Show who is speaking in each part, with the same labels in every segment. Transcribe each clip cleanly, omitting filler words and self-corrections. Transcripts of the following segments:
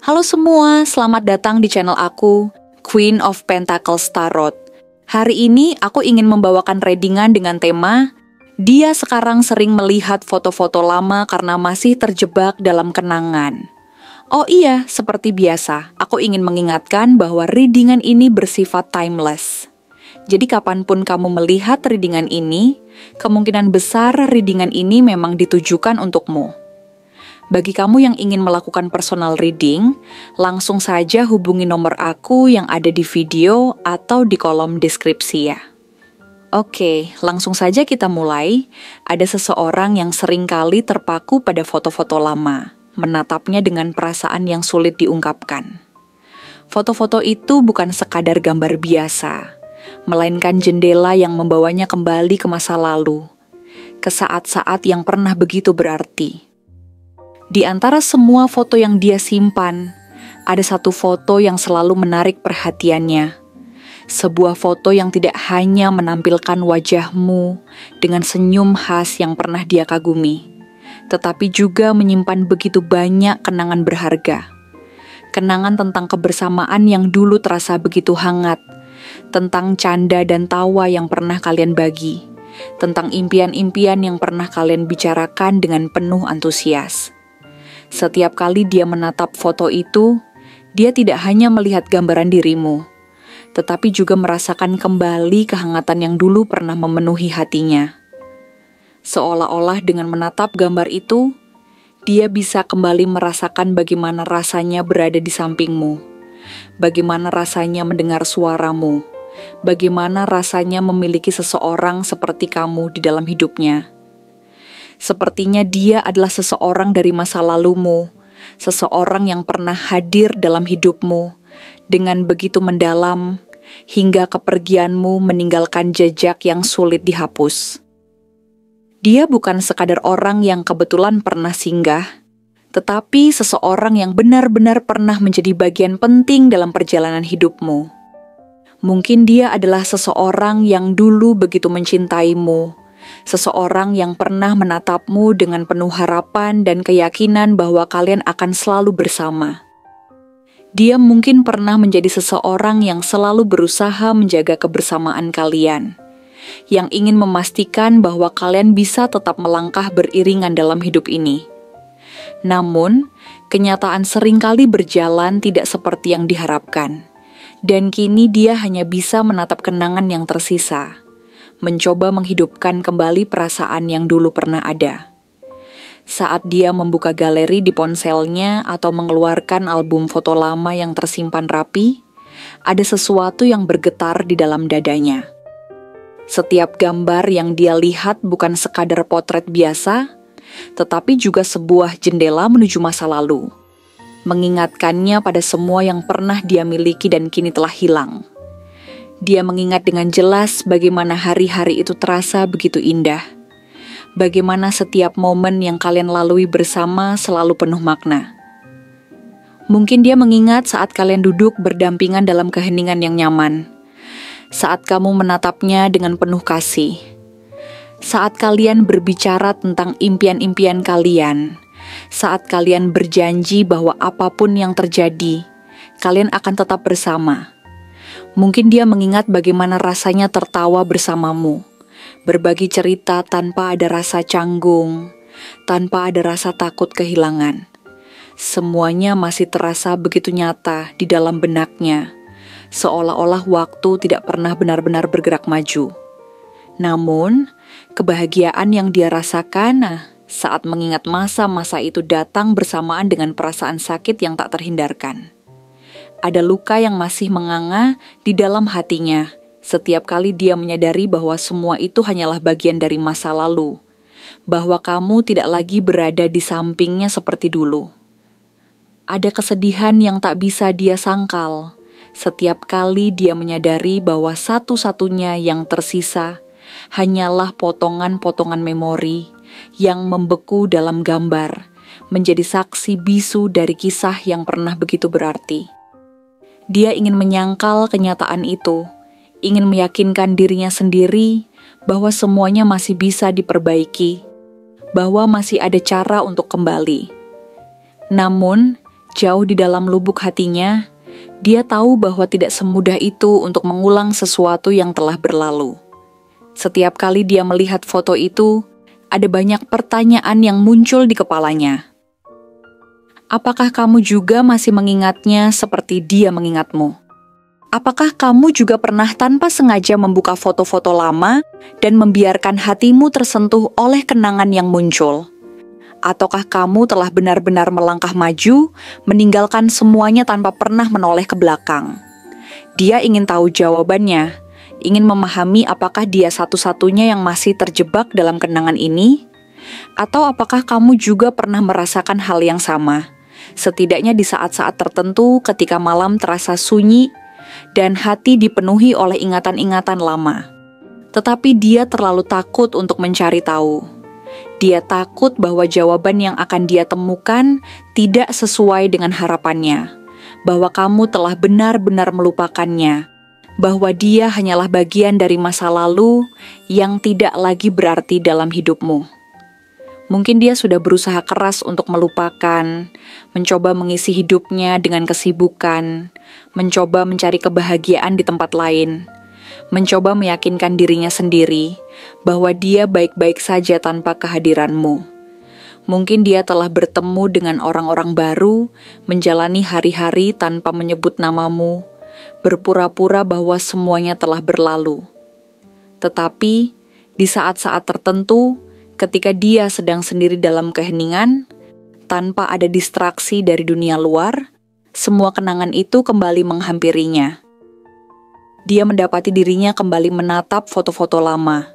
Speaker 1: Halo semua, selamat datang di channel aku, Queen of Pentacles Tarot. Hari ini aku ingin membawakan readingan dengan tema Dia sekarang sering melihat foto-foto lama karena masih terjebak dalam kenangan. Oh iya, seperti biasa, aku ingin mengingatkan bahwa readingan ini bersifat timeless. Jadi kapanpun kamu melihat readingan ini, kemungkinan besar readingan ini memang ditujukan untukmu. Bagi kamu yang ingin melakukan personal reading, langsung saja hubungi nomor aku yang ada di video atau di kolom deskripsi ya. Oke, langsung saja kita mulai. Ada seseorang yang sering kali terpaku pada foto-foto lama, menatapnya dengan perasaan yang sulit diungkapkan. Foto-foto itu bukan sekadar gambar biasa, melainkan jendela yang membawanya kembali ke masa lalu, ke saat-saat yang pernah begitu berarti. Di antara semua foto yang dia simpan, ada satu foto yang selalu menarik perhatiannya. Sebuah foto yang tidak hanya menampilkan wajahmu dengan senyum khas yang pernah dia kagumi, tetapi juga menyimpan begitu banyak kenangan berharga. Kenangan tentang kebersamaan yang dulu terasa begitu hangat, tentang canda dan tawa yang pernah kalian bagi, tentang impian-impian yang pernah kalian bicarakan dengan penuh antusias. Setiap kali dia menatap foto itu, dia tidak hanya melihat gambaran dirimu, tetapi juga merasakan kembali kehangatan yang dulu pernah memenuhi hatinya. Seolah-olah dengan menatap gambar itu, dia bisa kembali merasakan bagaimana rasanya berada di sampingmu, bagaimana rasanya mendengar suaramu, bagaimana rasanya memiliki seseorang seperti kamu di dalam hidupnya. Sepertinya dia adalah seseorang dari masa lalumu, seseorang yang pernah hadir dalam hidupmu, dengan begitu mendalam, hingga kepergianmu meninggalkan jejak yang sulit dihapus. Dia bukan sekadar orang yang kebetulan pernah singgah, tetapi seseorang yang benar-benar pernah menjadi bagian penting dalam perjalanan hidupmu. Mungkin dia adalah seseorang yang dulu begitu mencintaimu, seseorang yang pernah menatapmu dengan penuh harapan dan keyakinan bahwa kalian akan selalu bersama. Dia mungkin pernah menjadi seseorang yang selalu berusaha menjaga kebersamaan kalian, yang ingin memastikan bahwa kalian bisa tetap melangkah beriringan dalam hidup ini. Namun, kenyataan seringkali berjalan tidak seperti yang diharapkan, dan kini dia hanya bisa menatap kenangan yang tersisa, mencoba menghidupkan kembali perasaan yang dulu pernah ada. Saat dia membuka galeri di ponselnya atau mengeluarkan album foto lama yang tersimpan rapi, ada sesuatu yang bergetar di dalam dadanya. Setiap gambar yang dia lihat bukan sekadar potret biasa, tetapi juga sebuah jendela menuju masa lalu, mengingatkannya pada semua yang pernah dia miliki dan kini telah hilang. Dia mengingat dengan jelas bagaimana hari-hari itu terasa begitu indah. Bagaimana setiap momen yang kalian lalui bersama selalu penuh makna. Mungkin dia mengingat saat kalian duduk berdampingan dalam keheningan yang nyaman. Saat kamu menatapnya dengan penuh kasih. Saat kalian berbicara tentang impian-impian kalian. Saat kalian berjanji bahwa apapun yang terjadi, kalian akan tetap bersama. Mungkin dia mengingat bagaimana rasanya tertawa bersamamu, berbagi cerita tanpa ada rasa canggung, tanpa ada rasa takut kehilangan. Semuanya masih terasa begitu nyata di dalam benaknya, seolah-olah waktu tidak pernah benar-benar bergerak maju. Namun, kebahagiaan yang dia rasakan saat mengingat masa-masa itu datang bersamaan dengan perasaan sakit yang tak terhindarkan. Ada luka yang masih menganga di dalam hatinya setiap kali dia menyadari bahwa semua itu hanyalah bagian dari masa lalu, bahwa kamu tidak lagi berada di sampingnya seperti dulu. Ada kesedihan yang tak bisa dia sangkal setiap kali dia menyadari bahwa satu-satunya yang tersisa hanyalah potongan-potongan memori yang membeku dalam gambar, menjadi saksi bisu dari kisah yang pernah begitu berarti. Dia ingin menyangkal kenyataan itu, ingin meyakinkan dirinya sendiri bahwa semuanya masih bisa diperbaiki, bahwa masih ada cara untuk kembali. Namun, Jauh di dalam lubuk hatinya, dia tahu bahwa tidak semudah itu untuk mengulang sesuatu yang telah berlalu. Setiap kali dia melihat foto itu, ada banyak pertanyaan yang muncul di kepalanya. Apakah kamu juga masih mengingatnya seperti dia mengingatmu? Apakah kamu juga pernah tanpa sengaja membuka foto-foto lama dan membiarkan hatimu tersentuh oleh kenangan yang muncul? Ataukah kamu telah benar-benar melangkah maju, meninggalkan semuanya tanpa pernah menoleh ke belakang? Dia ingin tahu jawabannya, ingin memahami apakah dia satu-satunya yang masih terjebak dalam kenangan ini, atau apakah kamu juga pernah merasakan hal yang sama, setidaknya di saat-saat tertentu ketika malam terasa sunyi dan hati dipenuhi oleh ingatan-ingatan lama. Tetapi dia terlalu takut untuk mencari tahu. Dia takut bahwa jawaban yang akan dia temukan tidak sesuai dengan harapannya, bahwa kamu telah benar-benar melupakannya, bahwa dia hanyalah bagian dari masa lalu yang tidak lagi berarti dalam hidupmu. Mungkin dia sudah berusaha keras untuk melupakan, mencoba mengisi hidupnya dengan kesibukan, mencoba mencari kebahagiaan di tempat lain, mencoba meyakinkan dirinya sendiri bahwa dia baik-baik saja tanpa kehadiranmu. Mungkin dia telah bertemu dengan orang-orang baru, menjalani hari-hari tanpa menyebut namamu, berpura-pura bahwa semuanya telah berlalu. Tetapi, di saat-saat tertentu, ketika dia sedang sendiri dalam keheningan, tanpa ada distraksi dari dunia luar, semua kenangan itu kembali menghampirinya. Dia mendapati dirinya kembali menatap foto-foto lama,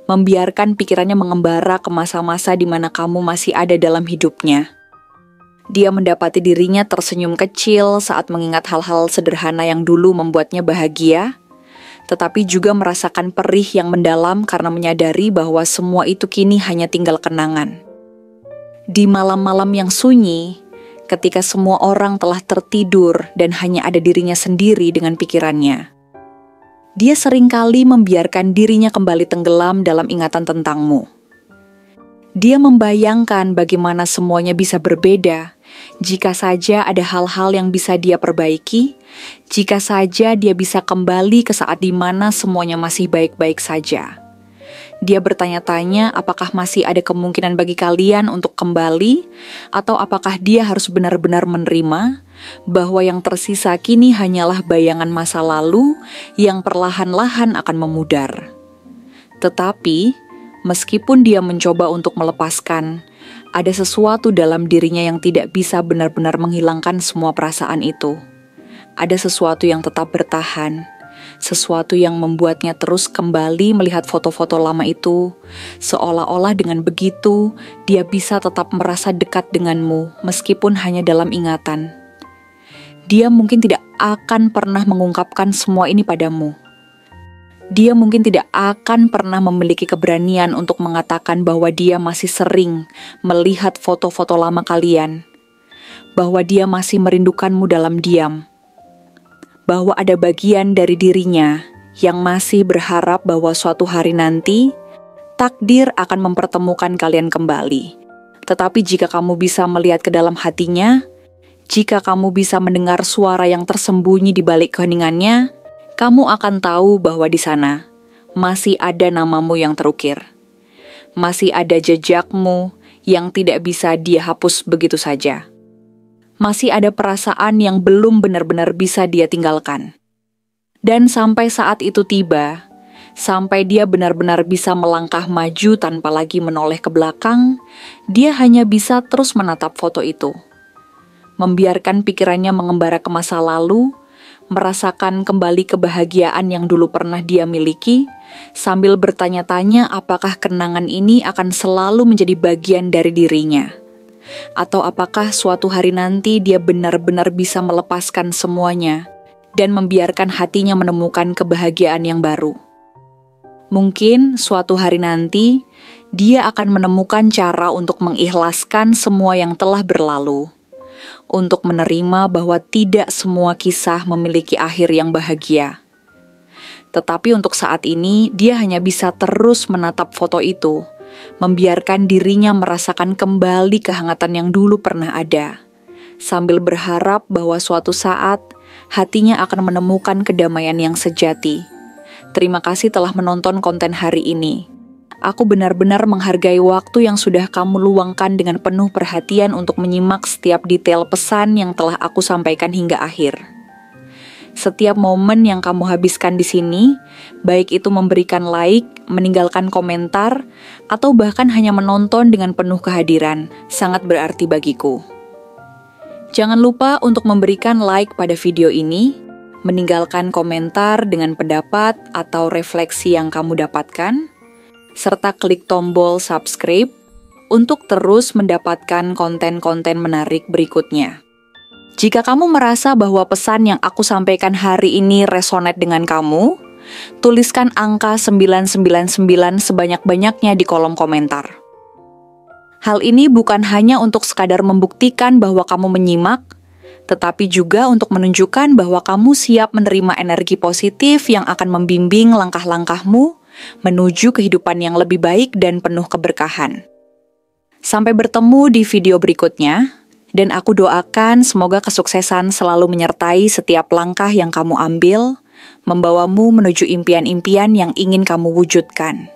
Speaker 1: membiarkan pikirannya mengembara ke masa-masa di mana kamu masih ada dalam hidupnya. Dia mendapati dirinya tersenyum kecil saat mengingat hal-hal sederhana yang dulu membuatnya bahagia, tetapi juga merasakan perih yang mendalam karena menyadari bahwa semua itu kini hanya tinggal kenangan. Di malam-malam yang sunyi, ketika semua orang telah tertidur dan hanya ada dirinya sendiri dengan pikirannya, dia seringkali membiarkan dirinya kembali tenggelam dalam ingatan tentangmu. Dia membayangkan bagaimana semuanya bisa berbeda jika saja ada hal-hal yang bisa dia perbaiki, jika saja dia bisa kembali ke saat di mana semuanya masih baik-baik saja. Dia bertanya-tanya apakah masih ada kemungkinan bagi kalian untuk kembali, atau apakah dia harus benar-benar menerima bahwa yang tersisa kini hanyalah bayangan masa lalu yang perlahan-lahan akan memudar. Tetapi, meskipun dia mencoba untuk melepaskan, ada sesuatu dalam dirinya yang tidak bisa benar-benar menghilangkan semua perasaan itu. Ada sesuatu yang tetap bertahan, sesuatu yang membuatnya terus kembali melihat foto-foto lama itu, seolah-olah dengan begitu dia bisa tetap merasa dekat denganmu meskipun hanya dalam ingatan. Dia mungkin tidak akan pernah mengungkapkan semua ini padamu. Dia mungkin tidak akan pernah memiliki keberanian untuk mengatakan bahwa dia masih sering melihat foto-foto lama kalian, bahwa dia masih merindukanmu dalam diam, bahwa ada bagian dari dirinya yang masih berharap bahwa suatu hari nanti takdir akan mempertemukan kalian kembali. Tetapi jika kamu bisa melihat ke dalam hatinya, jika kamu bisa mendengar suara yang tersembunyi di balik keheningannya, kamu akan tahu bahwa di sana masih ada namamu yang terukir. Masih ada jejakmu yang tidak bisa dia hapus begitu saja. Masih ada perasaan yang belum benar-benar bisa dia tinggalkan. Dan sampai saat itu tiba, sampai dia benar-benar bisa melangkah maju tanpa lagi menoleh ke belakang, dia hanya bisa terus menatap foto itu. Membiarkan pikirannya mengembara ke masa lalu, merasakan kembali kebahagiaan yang dulu pernah dia miliki, sambil bertanya-tanya apakah kenangan ini akan selalu menjadi bagian dari dirinya. Atau apakah suatu hari nanti dia benar-benar bisa melepaskan semuanya dan membiarkan hatinya menemukan kebahagiaan yang baru. Mungkin suatu hari nanti dia akan menemukan cara untuk mengikhlaskan semua yang telah berlalu, untuk menerima bahwa tidak semua kisah memiliki akhir yang bahagia. Tetapi untuk saat ini, dia hanya bisa terus menatap foto itu, membiarkan dirinya merasakan kembali kehangatan yang dulu pernah ada, sambil berharap bahwa suatu saat hatinya akan menemukan kedamaian yang sejati. Terima kasih telah menonton konten hari ini. Aku benar-benar menghargai waktu yang sudah kamu luangkan dengan penuh perhatian untuk menyimak setiap detail pesan yang telah aku sampaikan hingga akhir. Setiap momen yang kamu habiskan di sini, baik itu memberikan like, meninggalkan komentar, atau bahkan hanya menonton dengan penuh kehadiran, sangat berarti bagiku. Jangan lupa untuk memberikan like pada video ini, meninggalkan komentar dengan pendapat atau refleksi yang kamu dapatkan, serta klik tombol subscribe untuk terus mendapatkan konten-konten menarik berikutnya. Jika kamu merasa bahwa pesan yang aku sampaikan hari ini resonate dengan kamu, tuliskan angka 999 sebanyak-banyaknya di kolom komentar. Hal ini bukan hanya untuk sekadar membuktikan bahwa kamu menyimak, tetapi juga untuk menunjukkan bahwa kamu siap menerima energi positif yang akan membimbing langkah-langkahmu menuju kehidupan yang lebih baik dan penuh keberkahan. Sampai bertemu di video berikutnya. Dan aku doakan semoga kesuksesan selalu menyertai setiap langkah yang kamu ambil, membawamu menuju impian-impian yang ingin kamu wujudkan.